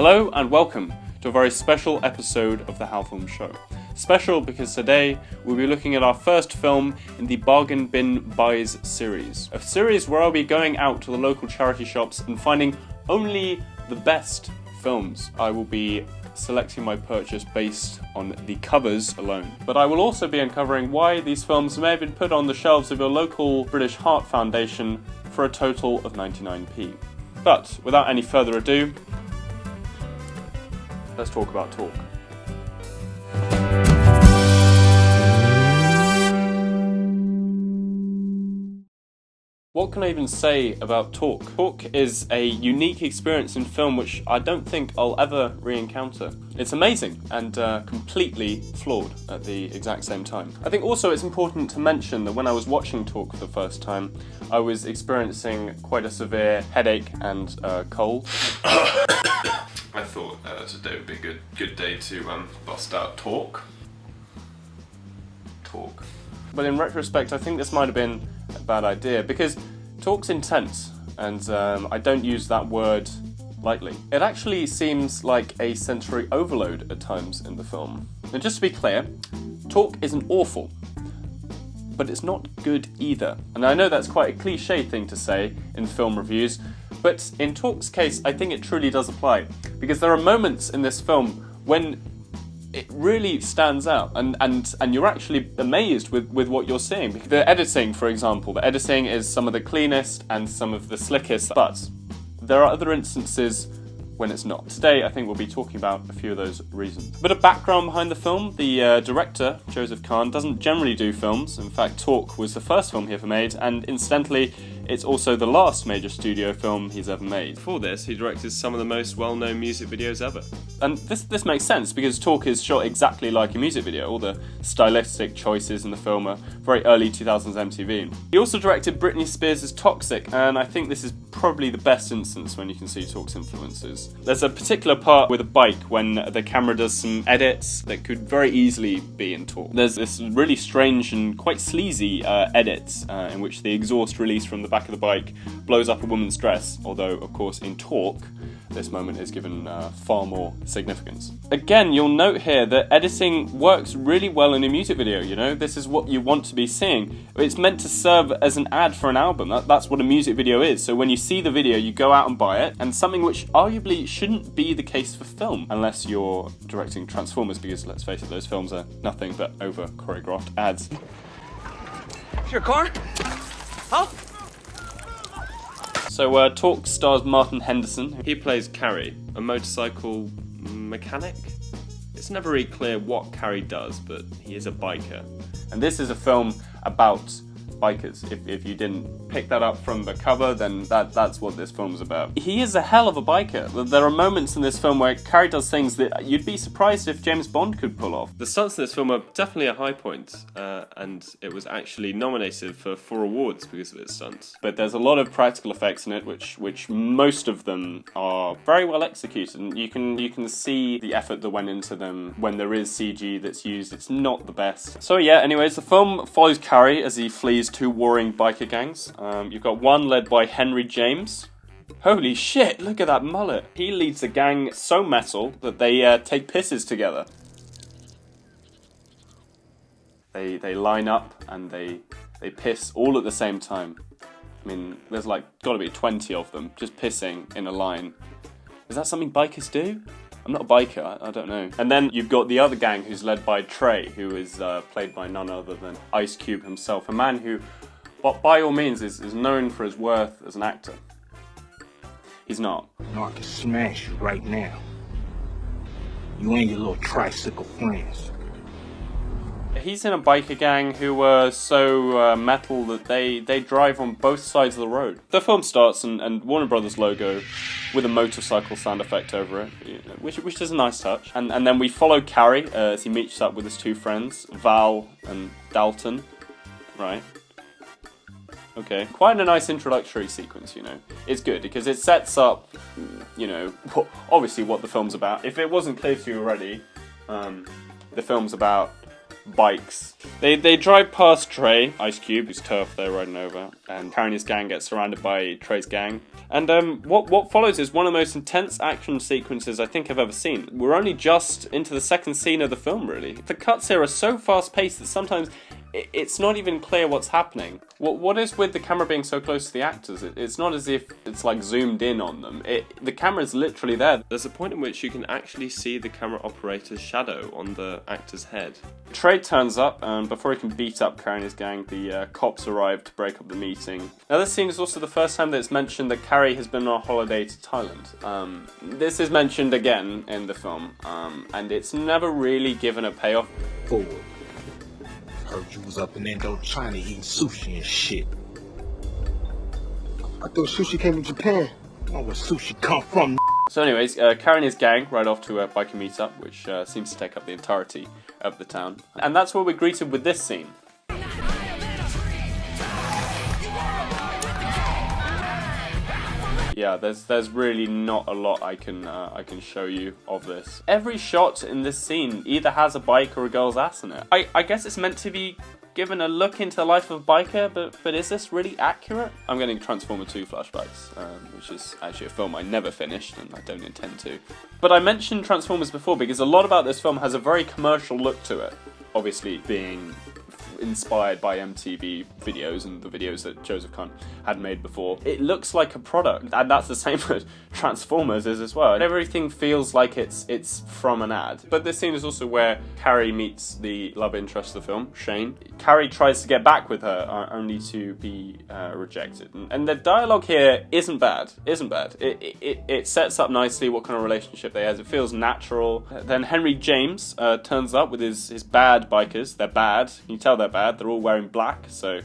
Hello and welcome to a very special episode of the How Film Show. Special because today we'll be looking at our first film in the Bargain Bin Buys series. A series where I'll be going out to the local charity shops and finding only the best films. I will be selecting my purchase based on the covers alone. But I will also be uncovering why these films may have been put on the shelves of your local British Heart Foundation for a total of 99p. But without any further ado, let's talk about Talk. What can I even say about Talk? Talk is a unique experience in film which I don't think I'll ever re-encounter. It's amazing and completely flawed at the exact same time. I think also it's important to mention that when I was watching Talk for the first time, I was experiencing quite a severe headache and cold. I thought today would be a good day to bust out Talk. But in retrospect, I think this might have been a bad idea because Talk's intense, and I don't use that word lightly. It actually seems like a sensory overload at times in the film. And just to be clear, Talk isn't awful, but it's not good either. And I know that's quite a cliche thing to say in film reviews, but in Talk's case, I think it truly does apply. Because there are moments in this film when it really stands out and you're actually amazed with what you're seeing. The editing, for example, the editing is some of the cleanest and some of the slickest, but there are other instances when it's not. Today, I think we'll be talking about a few of those reasons. A bit of background behind the film. The director, Joseph Kahn, doesn't generally do films. In fact, Talk was the first film he ever made, and incidentally, it's also the last major studio film he's ever made. Before this, he directed some of the most well-known music videos ever. And this makes sense because Talk is shot exactly like a music video. All the stylistic choices in the film are very early 2000s MTV. He also directed Britney Spears' Toxic, and I think this is probably the best instance when you can see Talk's influences. There's a particular part with a bike when the camera does some edits that could very easily be in Talk. There's this really strange and quite sleazy edit in which the exhaust release from the back of the bike blows up a woman's dress, although of course in Talk this moment is given far more significance. Again, you'll note here that editing works really well in a music video, you know? This is what you want to be seeing. It's meant to serve as an ad for an album. That's what a music video is. So when you see the video, you go out and buy it, and something which arguably shouldn't be the case for film, unless you're directing Transformers, because let's face it, those films are nothing but over-choreographed ads. Is your car? Huh? So Talk stars Martin Henderson. He plays Carrie, a motorcycle mechanic. It's never really clear what Carrie does, but he is a biker. And this is a film about bikers. If you didn't pick that up from the cover, then that's what this film's about. He is a hell of a biker. There are moments in this film where Carrie does things that you'd be surprised if James Bond could pull off. The stunts in this film are definitely a high point, and it was actually nominated for 4 awards because of its stunts. But there's a lot of practical effects in it, which most of them are very well executed, and you can see the effort that went into them. When there is CG that's used, it's not the best. So yeah, anyways, the film follows Carrie as he flees 2 warring biker gangs. You've got one led by Henry James. Holy shit, look at that mullet. He leads a gang so metal that they take pisses together. They line up and they piss all at the same time. I mean, there's like gotta be 20 of them just pissing in a line. Is that something bikers do? I'm not a biker, I don't know. And then you've got the other gang who's led by Trey, who is played by none other than Ice Cube himself, a man who, by all means, is known for his worth as an actor. He's not. No, I can smash you right now. You and your little tricycle friends. He's in a biker gang who were so metal that they drive on both sides of the road. The film starts and Warner Brothers logo with a motorcycle sound effect over it, which is a nice touch. And then we follow Carrie as he meets up with his 2 friends, Val and Dalton. Right. Okay. Quite a nice introductory sequence, you know. It's good because it sets up, you know, obviously what the film's about. If it wasn't clear to you already, the film's about bikes. They drive past Trey, Ice Cube, whose turf they're riding over, and Carrie and his gang get surrounded by Trey's gang. And what follows is one of the most intense action sequences I think I've ever seen. We're only just into the second scene of the film, really. The cuts here are so fast-paced that sometimes it's not even clear what's happening. What is with the camera being so close to the actors? It's not as if it's like zoomed in on them. The camera's literally there. There's a point in which you can actually see the camera operator's shadow on the actor's head. Trey turns up, and before he can beat up Carrie and his gang, the cops arrive to break up the meeting. Now this scene is also the first time that it's mentioned that Carrie has been on a holiday to Thailand. This is mentioned again in the film, and it's never really given a payoff. Forward. Heard you was up in Indochina eating sushi and shit. I thought sushi came from Japan. Oh, where sushi come from? So anyways, Carrie and his gang ride off to a biker meetup, which seems to take up the entirety of the town. And that's where we're greeted with this scene. Yeah, there's really not a lot I can show you of this. Every shot in this scene either has a bike or a girl's ass in it. I guess it's meant to be given a look into the life of a biker, but is this really accurate? I'm getting Transformer 2 flashbacks, which is actually a film I never finished and I don't intend to. But I mentioned Transformers before because a lot about this film has a very commercial look to it. Obviously being inspired by MTV videos and the videos that Joseph Kahn had made before. It looks like a product, and that's the same with Transformers is as well. Everything feels like it's from an ad. But this scene is also where Carrie meets the love interest of the film, Shane. Carrie tries to get back with her, only to be rejected. And the dialogue here isn't bad. It sets up nicely what kind of relationship they have. It feels natural. Then Henry James turns up with his bad bikers. They're bad. You tell they're bad. They're all wearing black, so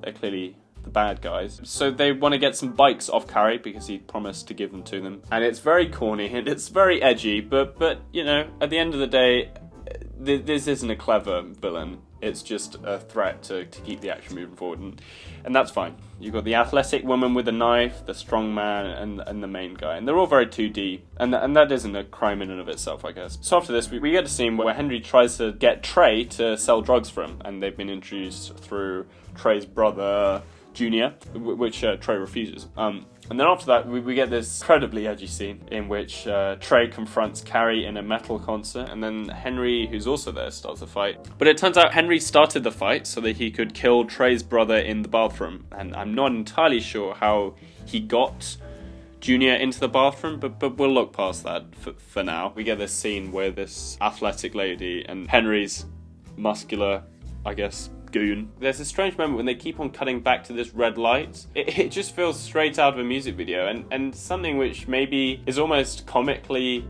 they're clearly the bad guys. So they want to get some bikes off Carrie because he promised to give them to them. And it's very corny and it's very edgy, but you know, at the end of the day, this isn't a clever villain. It's just a threat to keep the action moving forward, and that's fine. You've got the athletic woman with a knife, the strong man, and the main guy, and they're all very 2D, and that isn't a crime in and of itself, I guess. So after this, we get a scene where Henry tries to get Trey to sell drugs for him, and they've been introduced through Trey's brother, Junior, which Trey refuses. And then after that, we get this incredibly edgy scene in which Trey confronts Carrie in a metal concert, and then Henry, who's also there, starts the fight. But it turns out Henry started the fight so that he could kill Trey's brother in the bathroom, and I'm not entirely sure how he got Junior into the bathroom, but we'll look past that for now. We get this scene where this athletic lady and Henry's muscular, I guess, goon. There's a strange moment when they keep on cutting back to this red light. It just feels straight out of a music video, and something which maybe is almost comically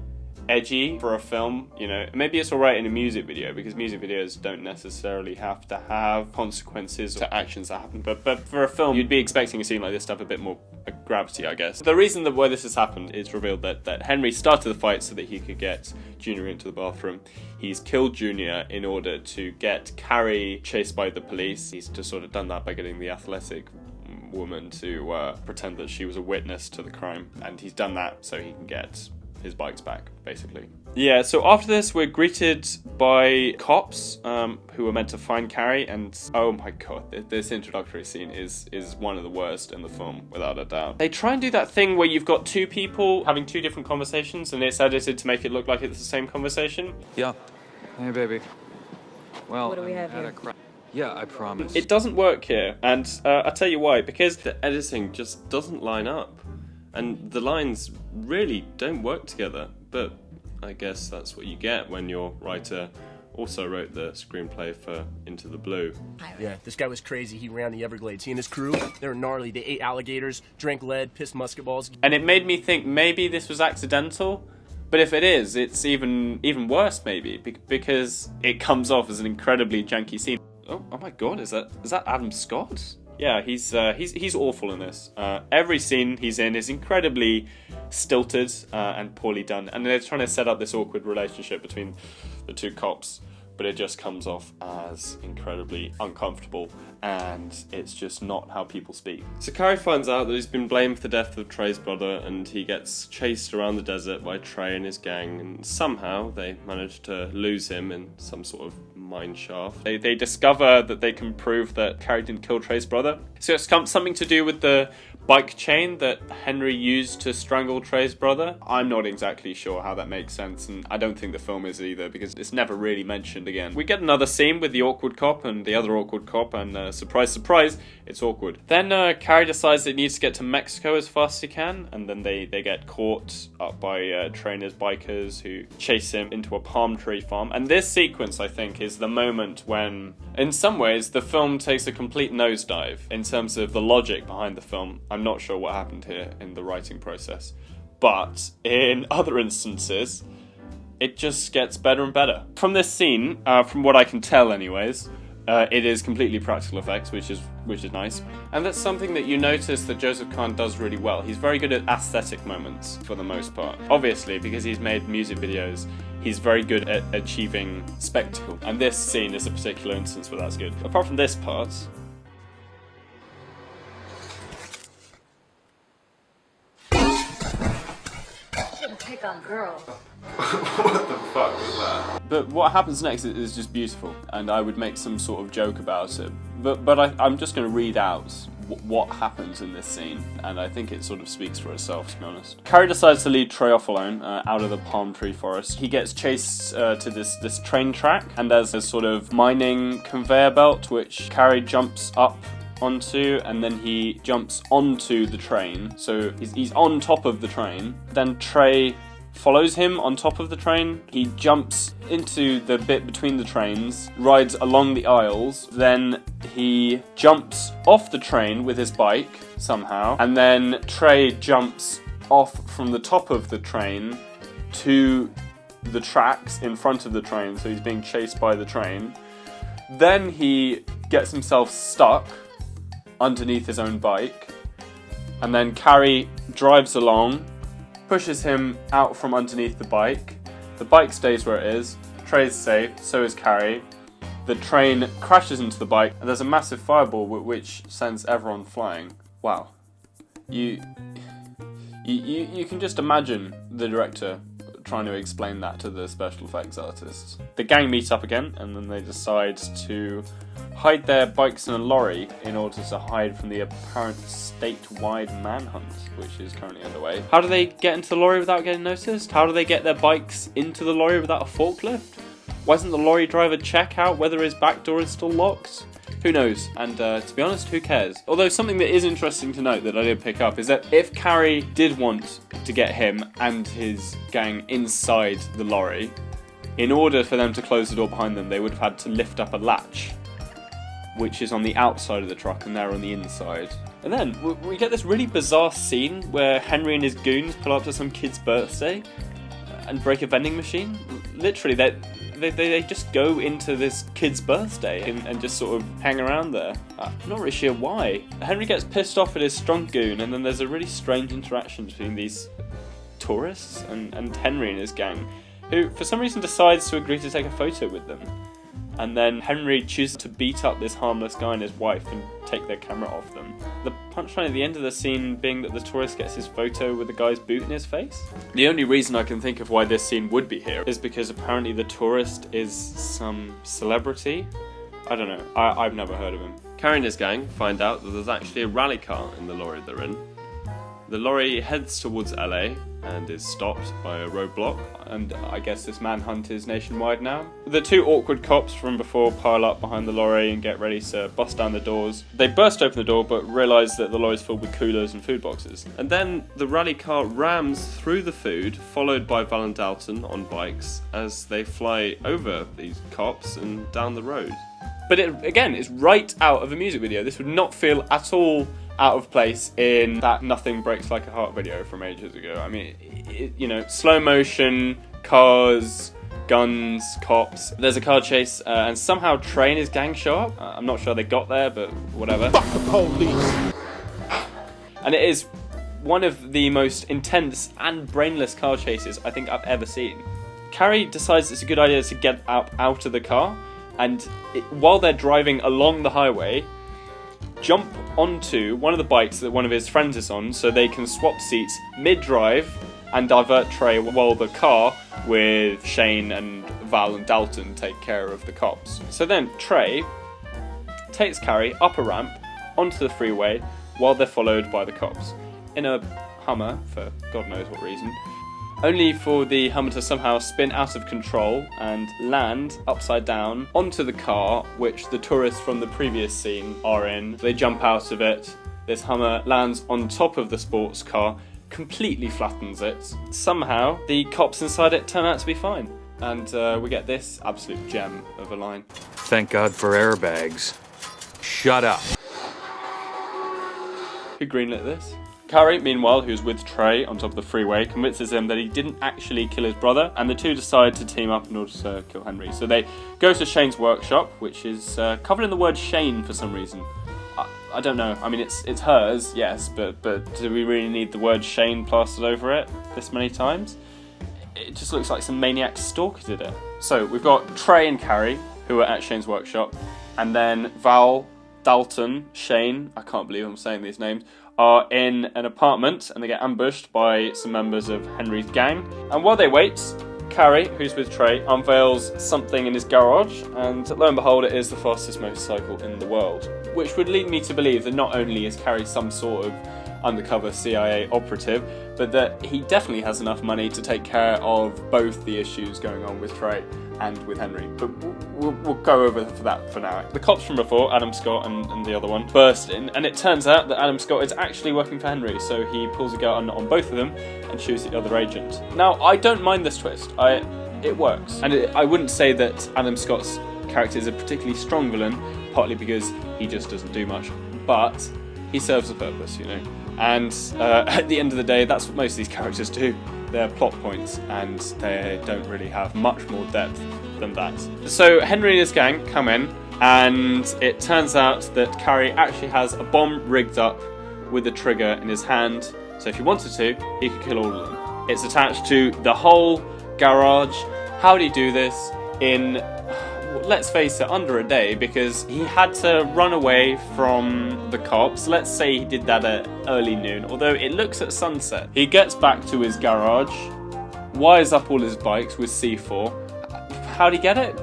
edgy for a film, you know. Maybe it's alright in a music video because music videos don't necessarily have to have consequences to actions that happen, but for a film you'd be expecting a scene like this to have a bit more gravity, I guess. The reason that why this has happened is revealed that Henry started the fight so that he could get Junior into the bathroom. He's killed Junior in order to get Carrie chased by the police. He's just sort of done that by getting the athletic woman to pretend that she was a witness to the crime, and he's done that so he can get his bikes back, basically. Yeah, so after this, we're greeted by cops who are meant to find Carrie, and oh my god, this introductory scene is one of the worst in the film, without a doubt. They try and do that thing where you've got two people having two different conversations, and it's edited to make it look like it's the same conversation. Yeah. Hey, baby. Well, What do we have here? Yeah, I promise. It doesn't work here, and I'll tell you why, because the editing just doesn't line up. And the lines really don't work together, but I guess that's what you get when your writer also wrote the screenplay for Into the Blue. Yeah, this guy was crazy. He ran the Everglades. He and his crew, they were gnarly. They ate alligators, drank lead, pissed musket balls. And it made me think maybe this was accidental, but if it is, it's even worse maybe, because it comes off as an incredibly janky scene. Oh my god, is that Adam Scott? Yeah, he's awful in this. Every scene he's in is incredibly stilted and poorly done, and they're trying to set up this awkward relationship between the two cops, but it just comes off as incredibly uncomfortable, and it's just not how people speak. So Carrie finds out that he's been blamed for the death of Trey's brother, and he gets chased around the desert by Trey and his gang, and somehow they manage to lose him in some sort of mine shaft. They discover that they can prove that Carrie didn't kill Trey's brother. So it's something to do with the bike chain that Henry used to strangle Trey's brother. I'm not exactly sure how that makes sense, and I don't think the film is either, because it's never really mentioned again. We get another scene with the awkward cop and the other awkward cop, and surprise, surprise, it's awkward. Then Carrie decides that he needs to get to Mexico as fast as he can, and then they get caught up by trainers, bikers, who chase him into a palm tree farm. And this sequence, I think, is the moment when, in some ways, the film takes a complete nosedive in terms of the logic behind the film. I'm not sure what happened here in the writing process, but in other instances, it just gets better and better. From this scene, from what I can tell anyways, it is completely practical effects, which is nice. And that's something that you notice that Joseph Kahn does really well. He's very good at aesthetic moments, for the most part. Obviously, because he's made music videos, he's very good at achieving spectacle. And this scene is a particular instance where that's good. Apart from this part... Pick on girls. What the fuck was that? But what happens next is just beautiful, and I would make some sort of joke about it. But I'm just going to read out what happens in this scene, and I think it sort of speaks for itself, to be honest. Carrie decides to lead Trey off alone out of the palm tree forest. He gets chased to this train track, and there's a sort of mining conveyor belt which Carrie jumps up onto, and then he jumps onto the train. So he's on top of the train. Then Trey follows him on top of the train. He jumps into the bit between the trains, rides along the aisles, then he jumps off the train with his bike somehow, and then Trey jumps off from the top of the train to the tracks in front of the train, so he's being chased by the train. Then he gets himself stuck underneath his own bike, and then Carrie drives along, pushes him out from underneath the bike stays where it is, Trey's safe, so is Carrie. The train crashes into the bike, and there's a massive fireball which sends everyone flying. Wow. You can just imagine the director trying to explain that to the special effects artists. The gang meet up again, and then they decide to hide their bikes in a lorry in order to hide from the apparent statewide manhunt, which is currently underway. How do they get into the lorry without getting noticed? How do they get their bikes into the lorry without a forklift? Why doesn't the lorry driver check out whether his back door is still locked? Who knows? And to be honest, who cares? Although something that is interesting to note that I did pick up is that if Carrie did want to get him and his gang inside the lorry, in order for them to close the door behind them, they would have had to lift up a latch, which is on the outside of the truck, and they're on the inside. And then we get this really bizarre scene where Henry and his goons pull up to some kid's birthday and break a vending machine. Literally, they just go into this kid's birthday and just sort of hang around there. I'm not really sure why. Henry gets pissed off at his strong goon, and then there's a really strange interaction between these tourists and Henry and his gang, who for some reason decides to agree to take a photo with them. And then Henry chooses to beat up this harmless guy and his wife and take their camera off them. The punchline at the end of the scene being that the tourist gets his photo with the guy's boot in his face. The only reason I can think of why this scene would be here is because apparently the tourist is some celebrity. I don't know. I've never heard of him. Carrie and his gang find out that there's actually a rally car in the lorry they're in. The lorry heads towards LA and is stopped by a roadblock, and I guess this manhunt is nationwide now. The two awkward cops from before pile up behind the lorry and get ready to bust down the doors. They burst open the door but realise that the lorry's filled with coolers and food boxes. And then the rally car rams through the food, followed by Val and Dalton on bikes as they fly over these cops and down the road. But again, it's right out of a music video. This would not feel at all out of place in that Nothing Breaks Like a Heart video from ages ago. I mean, slow motion, cars, guns, cops. There's a car chase, and somehow Trey and his gang show up. I'm not sure they got there, but whatever. Fuck the police! And it is one of the most intense and brainless car chases I think I've ever seen. Carrie decides it's a good idea to get out of the car, and while they're driving along the highway, jump onto one of the bikes that one of his friends is on so they can swap seats mid-drive and divert Trey while the car with Shane and Val and Dalton take care of the cops. So then Trey takes Carrie up a ramp onto the freeway while they're followed by the cops in a Hummer for God knows what reason, only for the Hummer to somehow spin out of control and land upside down onto the car which the tourists from the previous scene are in. They jump out of it. This Hummer lands on top of the sports car, completely flattens it. Somehow the cops inside it turn out to be fine, and we get this absolute gem of a line. Thank God for airbags. Shut up. Who greenlit this? Carrie, meanwhile, who's with Trey on top of the freeway, convinces him that he didn't actually kill his brother, and the two decide to team up in order to kill Henry. So they go to Shane's workshop, which is covered in the word Shane for some reason. I don't know. I mean, it's hers, yes, but do we really need the word Shane plastered over it this many times? It just looks like some maniac stalker did it. So we've got Trey and Carrie, who are at Shane's workshop, and then Val, Dalton, Shane, I can't believe I'm saying these names, are in an apartment and they get ambushed by some members of Henry's gang. And while they wait, Carrie, who's with Trey, unveils something in his garage, and lo and behold, it is the fastest motorcycle in the world. Which would lead me to believe that not only is Carrie some sort of undercover CIA operative, but that he definitely has enough money to take care of both the issues going on with Trey and with Henry. But we'll go over for that for now. The cops from before, Adam Scott and the other one, burst in, and it turns out that Adam Scott is actually working for Henry, so he pulls a gun on both of them and shoots the other agent. Now, I don't mind this twist. It works. And I wouldn't say that Adam Scott's character is a particularly strong villain, partly because he just doesn't do much, but he serves a purpose, you know. And at the end of the day, that's what most of these characters do. They're plot points, and they don't really have much more depth than that. So Henry and his gang come in, and it turns out that Carrie actually has a bomb rigged up with a trigger in his hand, so if he wanted to, he could kill all of them. It's attached to the whole garage. How did he do this in, let's face it, under a day, because he had to run away from the cops. Let's say he did that at early noon, although it looks at sunset. He gets back to his garage, wires up all his bikes with C4. How'd he get it?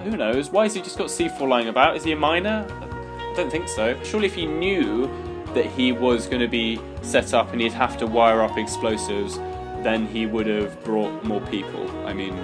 Who knows? Why has he just got C4 lying about? Is he a miner? I don't think so. Surely if he knew that he was going to be set up and he'd have to wire up explosives, then he would have brought more people. I mean,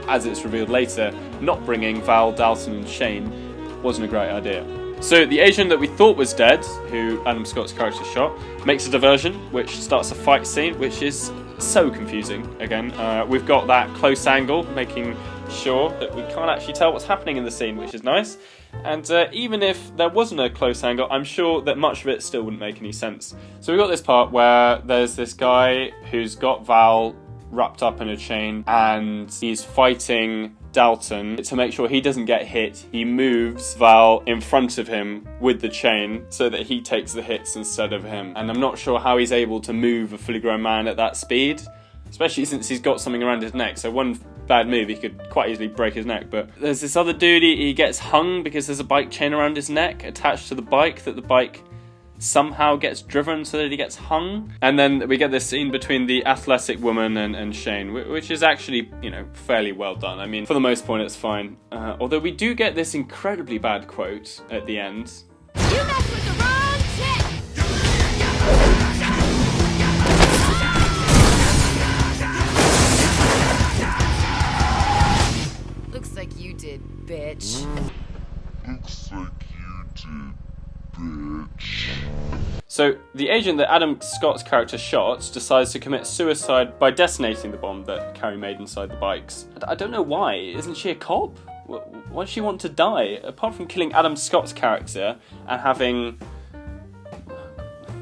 as it's revealed later, not bringing Val, Dalton and Shane wasn't a great idea. So the agent that we thought was dead, who Adam Scott's character shot, makes a diversion, which starts a fight scene, which is so confusing. Again, we've got that close angle, making sure that we can't actually tell what's happening in the scene, which is nice. And even if there wasn't a close angle, I'm sure that much of it still wouldn't make any sense. So we've got this part where there's this guy who's got Val wrapped up in a chain, and he's fighting Dalton to make sure he doesn't get hit. He moves Val in front of him with the chain so that he takes the hits instead of him. And I'm not sure how he's able to move a fully grown man at that speed, especially since he's got something around his neck. So one bad move, he could quite easily break his neck. But there's this other dude, he gets hung because there's a bike chain around his neck attached to the bike that the bike somehow gets driven so that he gets hung. And then we get this scene between the athletic woman and Shane, which is actually, you know, fairly well done. I mean, for the most part, it's fine. Although we do get this incredibly bad quote at the end. You messed with the wrong chick! Looks like you did, bitch. Looks like you did, bitch. So the agent that Adam Scott's character shot decides to commit suicide by detonating the bomb that Carrie made inside the bikes. I don't know why. Isn't she a cop? Why does she want to die? Apart from killing Adam Scott's character and having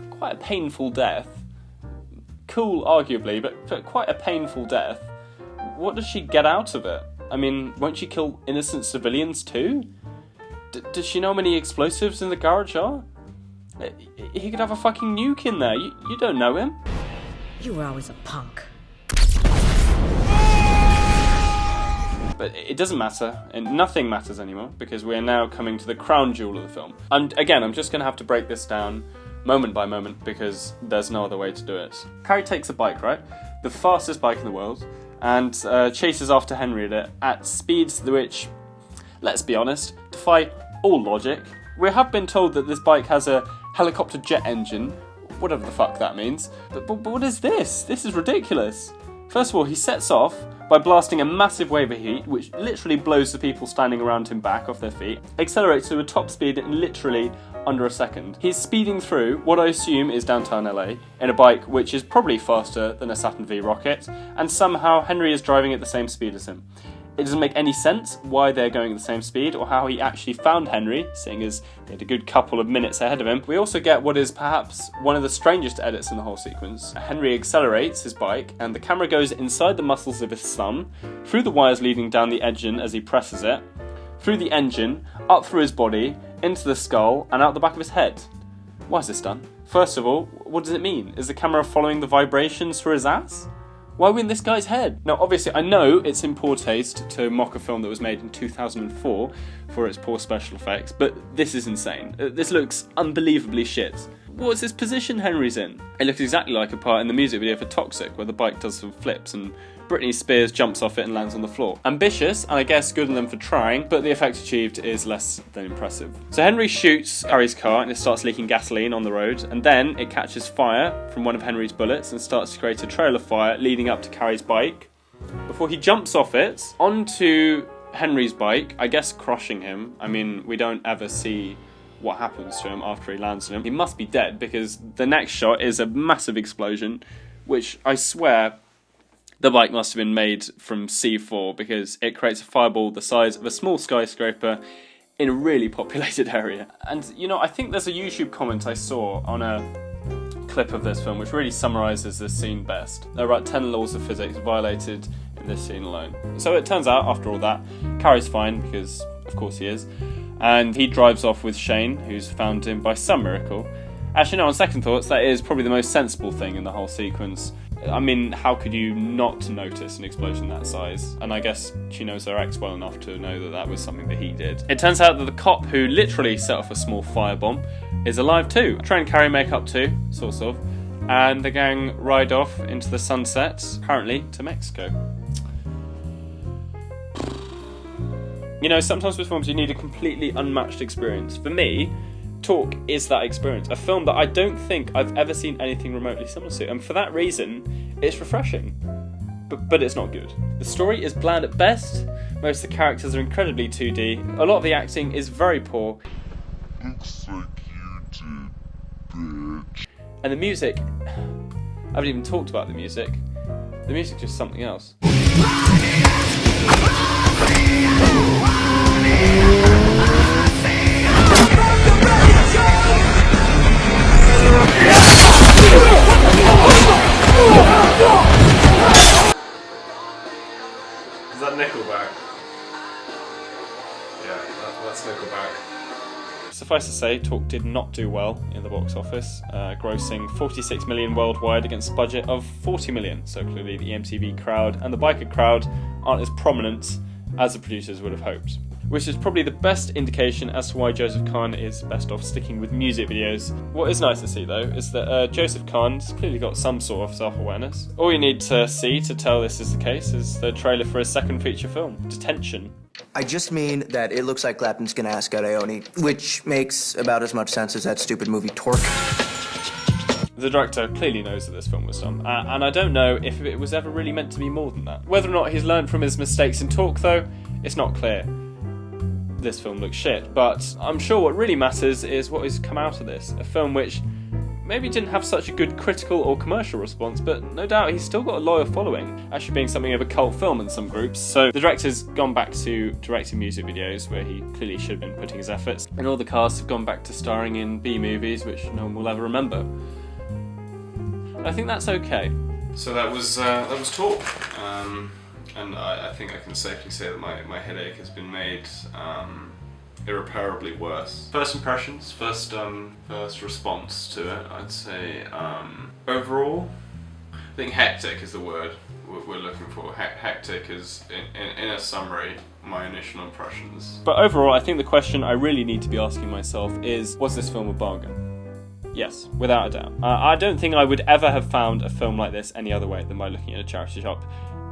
quite a painful death. Cool, arguably, but quite a painful death. What does she get out of it? I mean, won't she kill innocent civilians too? Does she know how many explosives in the garage are? He could have a fucking nuke in there. You don't know him. You were always a punk. But it doesn't matter, and nothing matters anymore, because we are now coming to the crown jewel of the film. I'm just going to have to break this down moment by moment, because there's no other way to do it. Carrie takes a bike, right? The fastest bike in the world, and chases after Henry at speeds which, let's be honest, defy all logic. We have been told that this bike has a helicopter jet engine, whatever the fuck that means, but what is this? This is ridiculous. First of all, he sets off by blasting a massive wave of heat, which literally blows the people standing around him back off their feet, accelerates to a top speed in literally under a second. He's speeding through what I assume is downtown LA in a bike which is probably faster than a Saturn V rocket, and somehow Henry is driving at the same speed as him. It doesn't make any sense why they're going at the same speed or how he actually found Henry, seeing as they had a good couple of minutes ahead of him. We also get what is perhaps one of the strangest edits in the whole sequence. Henry accelerates his bike and the camera goes inside the muscles of his thumb, through the wires leading down the engine as he presses it, through the engine, up through his body, into the skull and out the back of his head. Why is this done? First of all, what does it mean? Is the camera following the vibrations through his ass? Why are we in this guy's head? Now, obviously, I know it's in poor taste to mock a film that was made in 2004 for its poor special effects, but this is insane. This looks unbelievably shit. What's this position Henry's in? It looks exactly like a part in the music video for Toxic, where the bike does some flips and Britney Spears jumps off it and lands on the floor. Ambitious, and I guess good on them for trying, but the effect achieved is less than impressive. So Henry shoots Carrie's car and it starts leaking gasoline on the road, and then it catches fire from one of Henry's bullets and starts to create a trail of fire leading up to Carrie's bike, before he jumps off it onto Henry's bike, I guess crushing him. I mean, we don't ever see what happens to him after he lands on him. He must be dead, because the next shot is a massive explosion, which I swear the bike must have been made from C4, because it creates a fireball the size of a small skyscraper in a really populated area. And, you know, I think there's a YouTube comment I saw on a clip of this film which really summarises this scene best. There are about 10 laws of physics violated in this scene alone. So it turns out, after all that, Carrie's fine, because of course he is, and he drives off with Shane, who's found him by some miracle. Actually, no, on second thoughts, that is probably the most sensible thing in the whole sequence. I mean, how could you not notice an explosion that size? And I guess she knows her ex well enough to know that that was something that he did. It turns out that the cop who literally set off a small firebomb is alive too. Try and carry makeup too, sort of. And the gang ride off into the sunset, apparently to Mexico. You know, sometimes with films you need a completely unmatched experience. For me, Talk is that experience. A film that I don't think I've ever seen anything remotely similar to. And for that reason, it's refreshing. But it's not good. The story is bland at best. Most of the characters are incredibly 2D. A lot of the acting is very poor. Looks like you did, bitch. And the music, I haven't even talked about the music. The music's just something else. Is that Nickelback? Yeah, that's Nickelback. Suffice to say, Talk did not do well in the box office, grossing 46 million worldwide against a budget of 40 million. So clearly the MTV crowd and the biker crowd aren't as prominent as the producers would have hoped. Which is probably the best indication as to why Joseph Kahn is best off sticking with music videos. What is nice to see though is that Joseph Kahn's clearly got some sort of self-awareness. All you need to see to tell this is the case is the trailer for his second feature film, Detention. I just mean that it looks like Clapton's gonna ask out Ione, which makes about as much sense as that stupid movie Torque. The director clearly knows that this film was done, and I don't know if it was ever really meant to be more than that. Whether or not he's learned from his mistakes in Talk though, it's not clear. This film looks shit, but I'm sure what really matters is what has come out of this. A film which maybe didn't have such a good critical or commercial response, but no doubt he's still got a loyal following, actually being something of a cult film in some groups. So the director's gone back to directing music videos, where he clearly should have been putting his efforts, and all the cast have gone back to starring in B-movies, which no one will ever remember. I think that's okay. So that was Talk. And I think I can safely say that my headache has been made irreparably worse. First impressions, first response to it, I'd say overall, I think hectic is the word we're looking for. Hectic is, in a summary, my initial impressions. But overall, I think the question I really need to be asking myself is, was this film a bargain? Yes, without a doubt. I don't think I would ever have found a film like this any other way than by looking at a charity shop.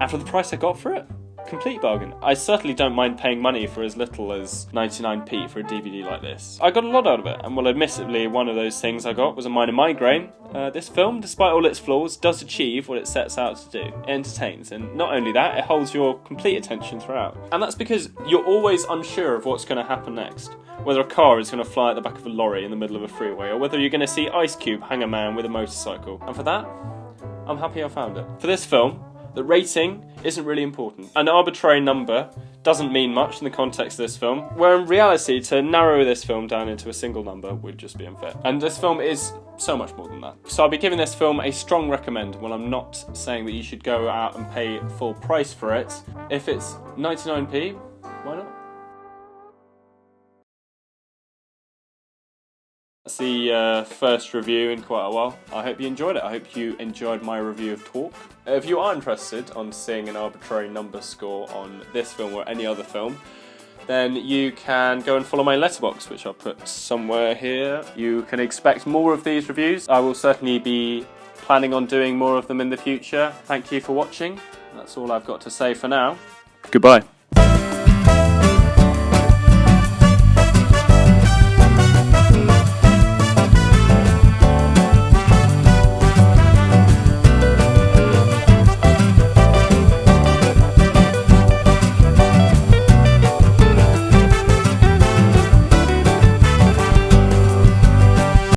And for the price I got for it, complete bargain. I certainly don't mind paying money for as little as 99p for a DVD like this. I got a lot out of it, and while admittedly one of those things I got was a minor migraine, this film, despite all its flaws, does achieve what it sets out to do. It entertains, and not only that, it holds your complete attention throughout. And that's because you're always unsure of what's going to happen next. Whether a car is going to fly at the back of a lorry in the middle of a freeway, or whether you're going to see Ice Cube hang a man with a motorcycle. And for that, I'm happy I found it. For this film, the rating isn't really important. An arbitrary number doesn't mean much in the context of this film, where in reality, to narrow this film down into a single number would just be unfair. And this film is so much more than that. So I'll be giving this film a strong recommend. When I'm not saying that you should go out and pay full price for it. If it's 99p, why not? That's the first review in quite a while. I hope you enjoyed it. I hope you enjoyed my review of Talk. If you are interested on seeing an arbitrary number score on this film or any other film, then you can go and follow my letterbox, which I'll put somewhere here. You can expect more of these reviews. I will certainly be planning on doing more of them in the future. Thank you for watching. That's all I've got to say for now. Goodbye.